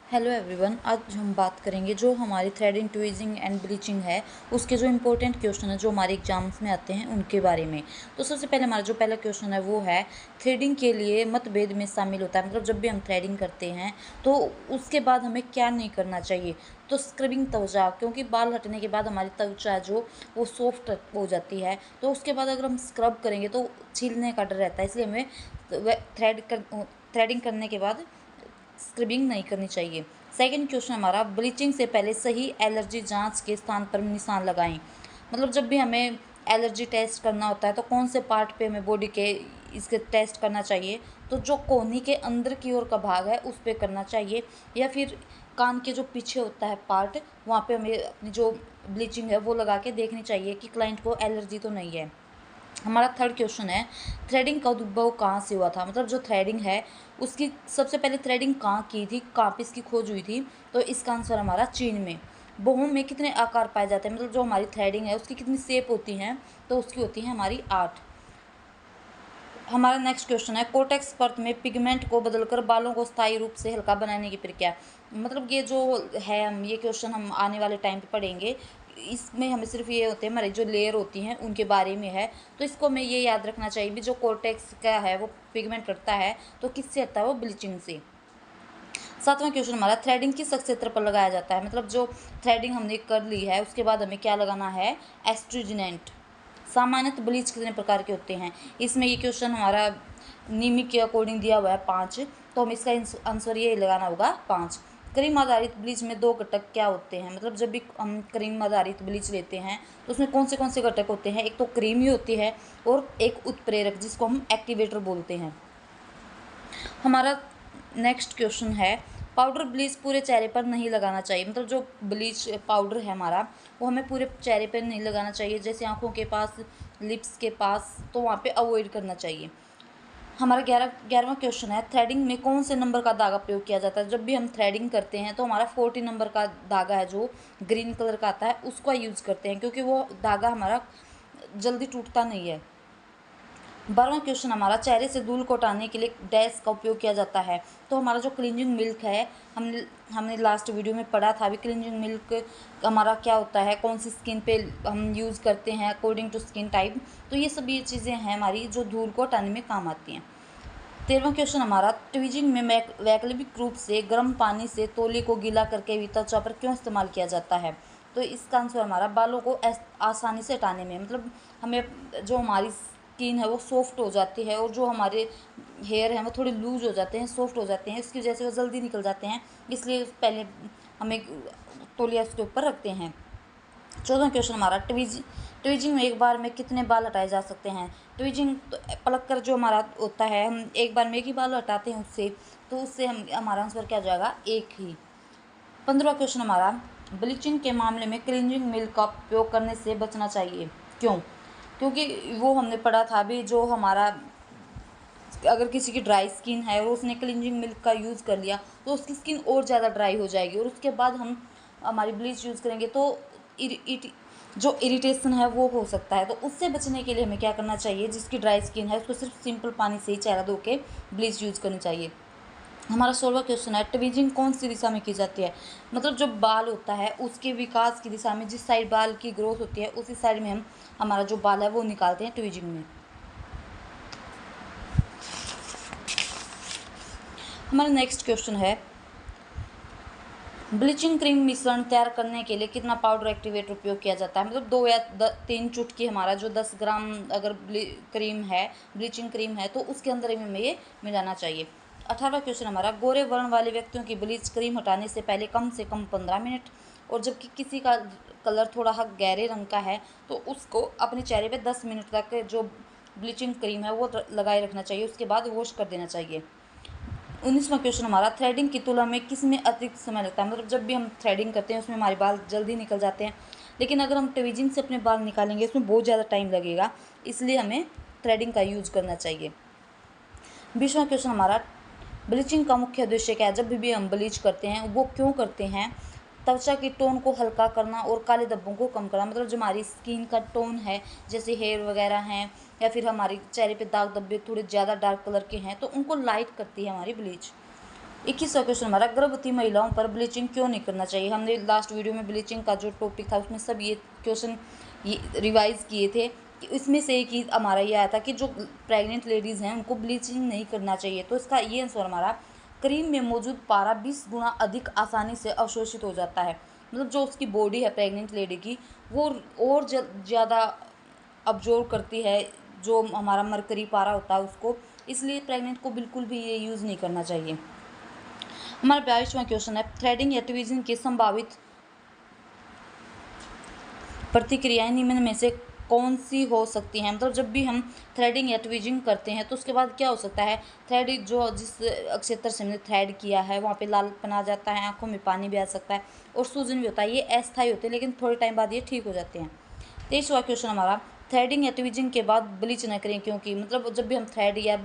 Hello everyone, आज हम बात करेंगे जो हमारी थ्रेडिंग, ट्विजिंग एंड ब्लीचिंग है उसके जो इंपॉर्टेंट क्वेश्चन है जो हमारे एग्जाम्स में आते हैं उनके बारे में। तो सबसे पहले हमारा जो पहला क्वेश्चन है वो है थ्रेडिंग के लिए मतभेद में शामिल होता है। मतलब जब भी हम थ्रेडिंग करते हैं तो उसके बाद हमें क्या नहीं करना चाहिए। तो स्क्रबिंग त्वचा, क्योंकि बाल हटने के बाद हमारी त्वचा जो वो सॉफ्ट हो जाती है, तो उसके बाद अगर हम स्क्रब करेंगे तो छीलने का डर रहता है, इसलिए हमें थ्रेडिंग करने के बाद स्क्रबिंग नहीं करनी चाहिए। सेकंड क्वेश्चन हमारा, ब्लीचिंग से पहले सही एलर्जी जांच के स्थान पर निशान लगाएं। मतलब जब भी हमें एलर्जी टेस्ट करना होता है तो कौन से पार्ट पे हमें बॉडी के इसके टेस्ट करना चाहिए। तो जो कोहनी के अंदर की ओर का भाग है उस पर करना चाहिए, या फिर कान के जो पीछे होता है पार्ट, वहाँ पे हमें अपनी जो ब्लीचिंग है वो लगा के देखनी चाहिए कि क्लाइंट को एलर्जी तो नहीं है। हमारा थर्ड क्वेश्चन है, थ्रेडिंग का उद्भव कहाँ से हुआ था। मतलब जो थ्रेडिंग है उसकी सबसे पहले थ्रेडिंग कहाँ की थी, कहाँ पे इसकी खोज हुई थी। तो इसका आंसर हमारा चीन में। बहुओं में कितने आकार पाए जाते हैं, मतलब जो हमारी थ्रेडिंग है उसकी कितनी शेप होती हैं, तो उसकी होती है हमारी 8। हमारा नेक्स्ट क्वेश्चन है, कोटेक्स परत में पिगमेंट को बदलकर बालों को स्थायी रूप से हल्का बनाने की प्रक्रिया। मतलब ये जो है, हम ये क्वेश्चन हम आने वाले टाइम पे पढ़ेंगे। इसमें हमें सिर्फ ये होते हैं, हमारी जो लेयर होती हैं उनके बारे में है। तो इसको हमें ये याद रखना चाहिए भी, जो कोटेक्स का है वो पिगमेंट हटता है तो किससे हटता है, वो ब्लीचिंग से। सातवां क्वेश्चन हमारा, थ्रेडिंग किस क्षेत्र पर लगाया जाता है। मतलब जो थ्रेडिंग हमने कर ली है उसके बाद हमें क्या लगाना है, एस्ट्रोजेनेंट। सामान्यतः ब्लीच कितने प्रकार के होते हैं। इसमें ये क्वेश्चन हमारा नियमित के अकॉर्डिंग दिया हुआ है 5, तो हम इसका आंसर ये लगाना होगा 5। क्रीम आधारित ब्लीच में 2 घटक क्या होते हैं। मतलब जब भी हम क्रीम आधारित ब्लीच लेते हैं तो उसमें कौन से घटक होते हैं। एक तो क्रीम ही होती है और एक उत्प्रेरक जिसको हम एक्टिवेटर बोलते हैं। हमारा नेक्स्ट क्वेश्चन है, पाउडर ब्लीच पूरे चेहरे पर नहीं लगाना चाहिए। मतलब जो ब्लीच पाउडर है हमारा वो हमें पूरे चेहरे पर नहीं लगाना चाहिए, जैसे आंखों के पास, लिप्स के पास, तो वहाँ पे अवॉइड करना चाहिए। हमारा 11वां क्वेश्चन है, थ्रेडिंग में कौन से नंबर का धागा प्रयोग किया जाता है। जब भी हम थ्रेडिंग करते हैं तो हमारा 40 नंबर का धागा है जो ग्रीन कलर का आता है उसका यूज़ करते हैं, क्योंकि वो धागा हमारा जल्दी टूटता नहीं है। 12वां क्वेश्चन हमारा, चेहरे से धूल को हटाने के लिए डैश का उपयोग किया जाता है। तो हमारा जो क्लींजिंग मिल्क है, हमने लास्ट वीडियो में पढ़ा था अभी, क्लींजिंग मिल्क हमारा क्या होता है, कौन सी स्किन पे हम यूज़ करते हैं अकॉर्डिंग टू स्किन टाइप। तो ये सब ये चीज़ें हैं हमारी जो धूल को हटाने में काम आती हैं। 13वां क्वेश्चन हमारा, ट्विजिंग में वैकल्पिक रूप से गर्म पानी से तौलिए को गीला करके भी त्वचा पर क्यों इस्तेमाल किया जाता है। तो इसका आंसर हमारा बालों को आसानी से हटाने में। मतलब हमें जो हमारी स्किन है वो सॉफ्ट हो जाती है और जो हमारे हेयर हैं वो थोड़े लूज हो जाते हैं, सॉफ्ट हो जाते हैं, इसकी वजह से वो जल्दी निकल जाते हैं, इसलिए पहले हमें तौलिया उसके ऊपर रखते हैं। 14वां क्वेश्चन हमारा, ट्विजिंग में एक बार में कितने बाल हटाए जा सकते हैं। ट्विजिंग तो पलक कर जो हमारा होता है, हम एक बार में एक ही बाल हटाते हैं उससे, तो उससे हमारा आंसर क्या जाएगा, एक ही। 15वां क्वेश्चन हमारा, ब्लीचिंग के मामले में क्लींजिंग मिल्क का उपयोग करने से बचना चाहिए, क्यों। क्योंकि वो हमने पढ़ा था अभी, जो हमारा अगर किसी की ड्राई स्किन है और उसने क्लींजिंग मिल्क का यूज़ कर लिया तो उसकी स्किन और ज़्यादा ड्राई हो जाएगी, और उसके बाद हम हमारी ब्लीच यूज़ करेंगे तो जो इरिटेशन है वो हो सकता है। तो उससे बचने के लिए हमें क्या करना चाहिए, जिसकी ड्राई स्किन है उसको सिर्फ सिंपल पानी से ही चेहरा धो के ब्लीच यूज़ करनी चाहिए। हमारा 16वां क्वेश्चन है, ट्विजिंग कौन सी दिशा में की जाती है। मतलब जो बाल होता है उसके विकास की दिशा में, जिस साइड बाल की ग्रोथ होती है उसी साइड में हम हमारा जो बाल है वो निकालते हैं ट्विजिंग में। हमारा नेक्स्ट क्वेश्चन है, ब्लीचिंग क्रीम मिश्रण तैयार करने के लिए कितना पाउडर एक्टिवेटर उपयोग किया जाता है। मतलब 2 या 3 चुटकी हमारा जो 10 ग्राम अगर क्रीम है, ब्लीचिंग क्रीम है, तो उसके अंदर ही हमें ये मिलाना चाहिए। 18वां क्वेश्चन हमारा, गोरे वर्ण वाले व्यक्तियों की ब्लीच क्रीम हटाने से पहले कम से कम 15 मिनट, और जबकि किसी का कलर थोड़ा गहरे रंग का है तो उसको अपने चेहरे पे 10 मिनट तक जो ब्लीचिंग क्रीम है वो लगाए रखना चाहिए, उसके बाद वॉश कर देना चाहिए। 19वां क्वेश्चन हमारा, थ्रेडिंग की तुलना में किस में अतिरिक्त समय लगता है। मतलब जब भी हम थ्रेडिंग करते हैं उसमें हमारे बाल जल्दी निकल जाते हैं, लेकिन अगर हम ट्विजिंग से अपने बाल निकालेंगे उसमें बहुत ज़्यादा टाइम लगेगा, इसलिए हमें थ्रेडिंग का यूज़ करना चाहिए। 20वां क्वेश्चन हमारा, ब्लीचिंग का मुख्य उद्देश्य क्या है। जब भी हम ब्लीच करते हैं वो क्यों करते हैं, त्वचा की टोन को हल्का करना और काले धब्बों को कम करना। मतलब जो हमारी स्किन का टोन है, जैसे हेयर वगैरह हैं या फिर हमारे चेहरे पे दाग धब्बे थोड़े ज़्यादा डार्क कलर के हैं, तो उनको लाइट करती है हमारी ब्लीच। 21वां क्वेश्चन हमारा, गर्भवती महिलाओं पर ब्लीचिंग क्यों नहीं करना चाहिए। हमने लास्ट वीडियो में ब्लीचिंग का जो टॉपिक था उसमें सब ये क्वेश्चन ये रिवाइज किए थे कि इसमें से एक ही हमारा ये आया था कि जो प्रेग्नेंट लेडीज़ हैं उनको ब्लीचिंग नहीं करना चाहिए। तो इसका ये आंसर हमारा, क्रीम में मौजूद पारा 20 गुना अधिक आसानी से अवशोषित हो जाता है। मतलब जो उसकी बॉडी है प्रेग्नेंट लेडी की, वो और ज़्यादा अब्जॉर्व करती है जो हमारा मरकरी पारा होता है उसको, इसलिए प्रेग्नेंट को बिल्कुल भी ये यूज़ नहीं करना चाहिए। हमारा 22वां क्वेश्चन है, थ्रेडिंग या ट्वीजिंग की संभावित प्रतिक्रियाएं निम्न में से कौन सी हो सकती हैं। मतलब जब भी हम थ्रेडिंग या ट्वीजिंग करते हैं तो उसके बाद क्या हो सकता है, थ्रेड जो जिस क्षेत्र से हमने थ्रेड किया है वहाँ पे लालपन आ जाता है, आंखों में पानी भी आ सकता है और सूजन भी होता है। ये अस्थायी होते हैं लेकिन थोड़े टाइम बाद ये ठीक हो जाते हैं। 23वां क्वेश्चन हमारा, थ्रेडिंग या ट्वीजिंग के बाद ब्लीच न करें क्योंकि। मतलब जब भी हम थ्रेड या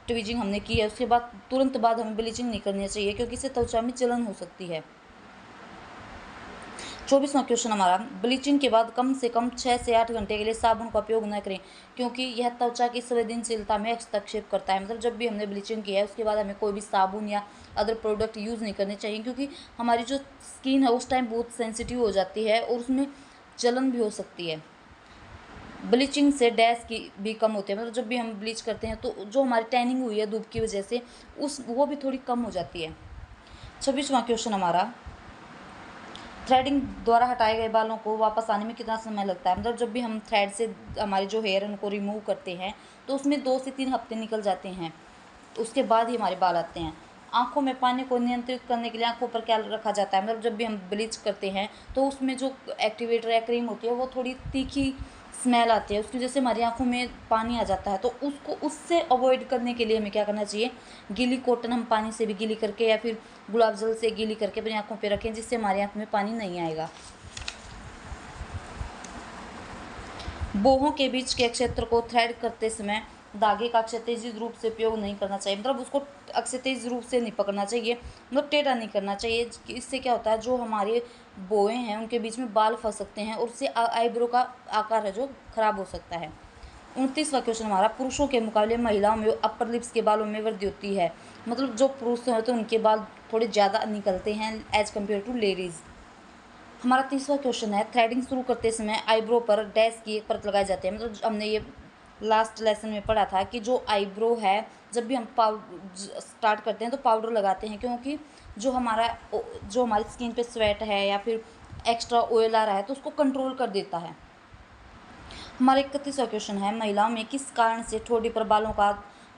ट्वीजिंग हमने की है उसके बाद तुरंत बाद हमें ब्लीचिंग नहीं करनी चाहिए क्योंकि इससे त्वचा में जलन हो सकती है। 24वां क्वेश्चन हमारा, ब्लीचिंग के बाद कम से कम 6 से 8 घंटे के लिए साबुन का उपयोग न करें क्योंकि यह त्वचा की संवेदनशीलता में हस्तक्षेप करता है। मतलब जब भी हमने ब्लीचिंग किया है उसके बाद हमें कोई भी साबुन या अदर प्रोडक्ट यूज़ नहीं करने चाहिए क्योंकि हमारी जो स्किन है उस टाइम बहुत सेंसिटिव हो जाती है और उसमें जलन भी हो सकती है। ब्लीचिंग से डैश की भी कम होती है। मतलब जब भी हम ब्लीच करते हैं तो जो हमारी टैनिंग हुई है धूप की वजह से वो भी थोड़ी कम हो जाती है। 26वां क्वेश्चन हमारा, थ्रेडिंग द्वारा हटाए गए बालों को वापस आने में कितना समय लगता है। मतलब जब भी हम थ्रेड से हमारे जो हेयर है उनको रिमूव करते हैं तो उसमें 2 से 3 हफ्ते निकल जाते हैं, उसके बाद ही हमारे बाल आते हैं। आंखों में पानी को नियंत्रित करने के लिए आंखों पर क्या रखा जाता है। मतलब जब भी हम ब्लीच करते हैं तो उसमें जो एक्टिवेटर या क्रीम होती है वो थोड़ी तीखी स्मेल आती है, उसकी वजह से हमारी आंखों में पानी आ जाता है। तो उससे अवॉइड करने के लिए हमें क्या करना चाहिए, गीली कॉटन हम पानी से भी गीली करके या फिर गुलाब जल से गीली करके अपनी आंखों पे रखें जिससे हमारी आंख में पानी नहीं आएगा। बोहों के बीच के क्षेत्र को थ्रेड करते समय धागे का क्षैतिज रूप से उपयोग नहीं करना चाहिए। मतलब उसको क्षैतिज रूप से नहीं पकड़ना चाहिए, मतलब टेढ़ा नहीं करना चाहिए। इससे क्या होता है, जो हमारे बोए हैं उनके बीच में बाल फंस सकते हैं और उससे आईब्रो का आकार है जो खराब हो सकता है। 29वां क्वेश्चन हमारा, पुरुषों के मुकाबले महिलाओं में अपर लिप्स के बालों में वृद्धि होती है। मतलब जो पुरुष हैं तो उनके बाल थोड़े ज़्यादा निकलते हैं एज कम्पेयर टू लेडीज़। हमारा 30वां क्वेश्चन है, थ्रेडिंग शुरू करते समय आईब्रो पर डैश की एक परत लगाई जाती है। मतलब हमने ये लास्ट लेसन में पढ़ा था कि जो आईब्रो है जब भी हम स्टार्ट करते हैं तो पाउडर लगाते हैं क्योंकि जो हमारी स्किन पे स्वेट है या फिर एक्स्ट्रा ऑयल आ रहा है तो उसको कंट्रोल कर देता है। हमारा 31वां क्वेश्चन है, महिलाओं में किस कारण से ठोड़ी पर बालों का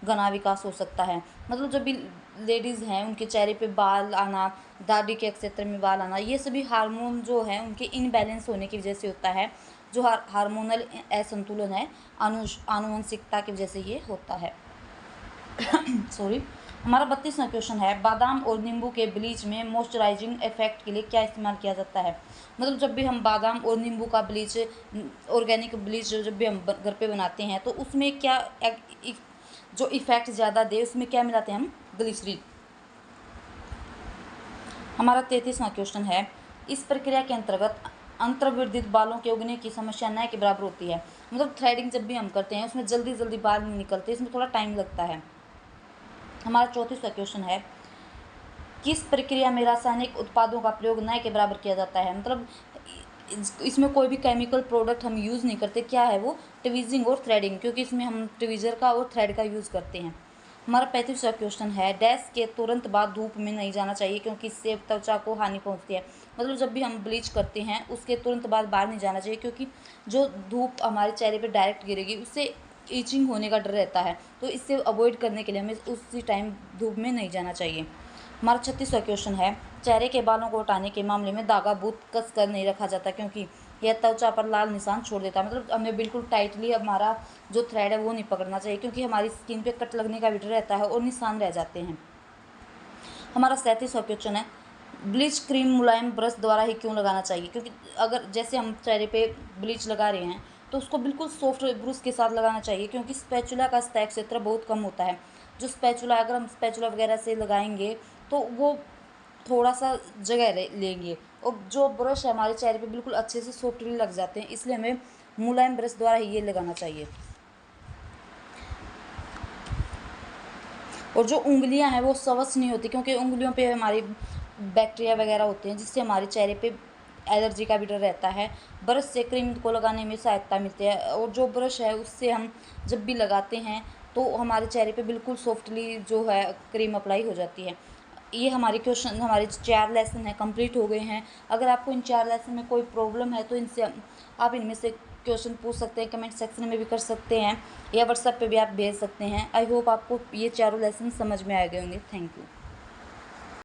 घना विकास हो सकता है। मतलब जब भी लेडीज़ हैं उनके चेहरे पे बाल आना, दाढ़ी के क्षेत्र में बाल आना, ये सभी हार्मोन जो हैं उनके इनबैलेंस होने की वजह से होता है। जो हार्मोनल असंतुलन है आनुवंशिकता की वजह से ये होता है। सॉरी। हमारा 32वां क्वेश्चन है, बादाम और नींबू के ब्लीच में मॉइस्चराइजिंग इफेक्ट के लिए क्या इस्तेमाल किया जाता है। मतलब जब भी हम बादाम और नींबू का ब्लीच, ऑर्गेनिक ब्लीच जब भी हम घर पे बनाते हैं तो उसमें क्या जो इफ़ेक्ट ज़्यादा दे उसमें क्या मिलाते हैं हम, ग्लिसरीन। हमारा 33वां क्वेश्चन है, इस प्रक्रिया के अंतर्गत अंतर्वर्धित बालों के उगने की समस्या न के बराबर होती है। मतलब थ्रेडिंग जब भी हम करते हैं उसमें जल्दी जल्दी बाल नहीं निकलते, इसमें थोड़ा टाइम लगता है। हमारा 34वां क्वेश्चन है, किस प्रक्रिया में रासायनिक उत्पादों का प्रयोग न के बराबर किया जाता है। मतलब इसमें कोई भी केमिकल प्रोडक्ट हम यूज़ नहीं करते, क्या है वो, ट्वीजिंग और थ्रेडिंग, क्योंकि इसमें हम ट्वीजर का और थ्रेड का यूज़ करते हैं। हमारा 35वां क्वेश्चन है, डैश के तुरंत बाद धूप में नहीं जाना चाहिए क्योंकि इससे त्वचा को हानि पहुंचती है। मतलब जब भी हम ब्लीच करते हैं उसके तुरंत बाद बाहर नहीं जाना चाहिए क्योंकि जो धूप हमारे चेहरे पे डायरेक्ट गिरेगी उससे ईचिंग होने का डर रहता है। तो इससे अवॉइड करने के लिए हमें उसी टाइम धूप में नहीं जाना चाहिए। हमारा 36वां क्वेश्चन है, चेहरे के बालों को हटाने के मामले में धागा बहुत कस कर नहीं रखा जाता क्योंकि यह त्वचा पर लाल निशान छोड़ देता है। मतलब हमें बिल्कुल टाइटली हमारा जो थ्रेड है वो नहीं पकड़ना चाहिए क्योंकि हमारी स्किन पे कट लगने का भी डर रहता है और निशान रह जाते हैं। हमारा 37वां क्वेश्चन है, ब्लीच क्रीम मुलायम ब्रश द्वारा ही क्यों लगाना चाहिए। क्योंकि अगर जैसे हम चेहरे पे ब्लीच लगा रहे हैं तो उसको बिल्कुल सॉफ्ट ब्रश के साथ लगाना चाहिए क्योंकि स्पैचुला का सतह क्षेत्र बहुत कम होता है। जो स्पैचुला अगर हम स्पैचुला वगैरह से लगाएंगे तो वो थोड़ा सा जगह लेंगे और जो ब्रश है हमारे चेहरे पे बिल्कुल अच्छे से सॉफ्टली लग जाते हैं, इसलिए हमें मुलायम ब्रश द्वारा ही ये लगाना चाहिए। और जो उँगलियाँ हैं वो स्वस्थ नहीं होती, क्योंकि उँगलियों पे हमारी बैक्टीरिया वगैरह होते हैं, जिससे हमारे चेहरे पे एलर्जी का भी डर रहता है। ब्रश से क्रीम को लगाने में सहायता मिलती है, और जो ब्रश है उससे हम जब भी लगाते हैं तो हमारे चेहरे पे बिल्कुल सॉफ्टली जो है क्रीम अप्लाई हो जाती है। ये हमारे 4 लेसन हैं कंप्लीट हो गए हैं। अगर आपको इन 4 लेसन में कोई प्रॉब्लम है तो आप इनमें से क्वेश्चन पूछ सकते हैं, कमेंट सेक्शन में भी कर सकते हैं, या व्हाट्सएप पे भी आप भेज सकते हैं। आई होप आपको ये चारों लेसन समझ में आ गए होंगे। Thank you.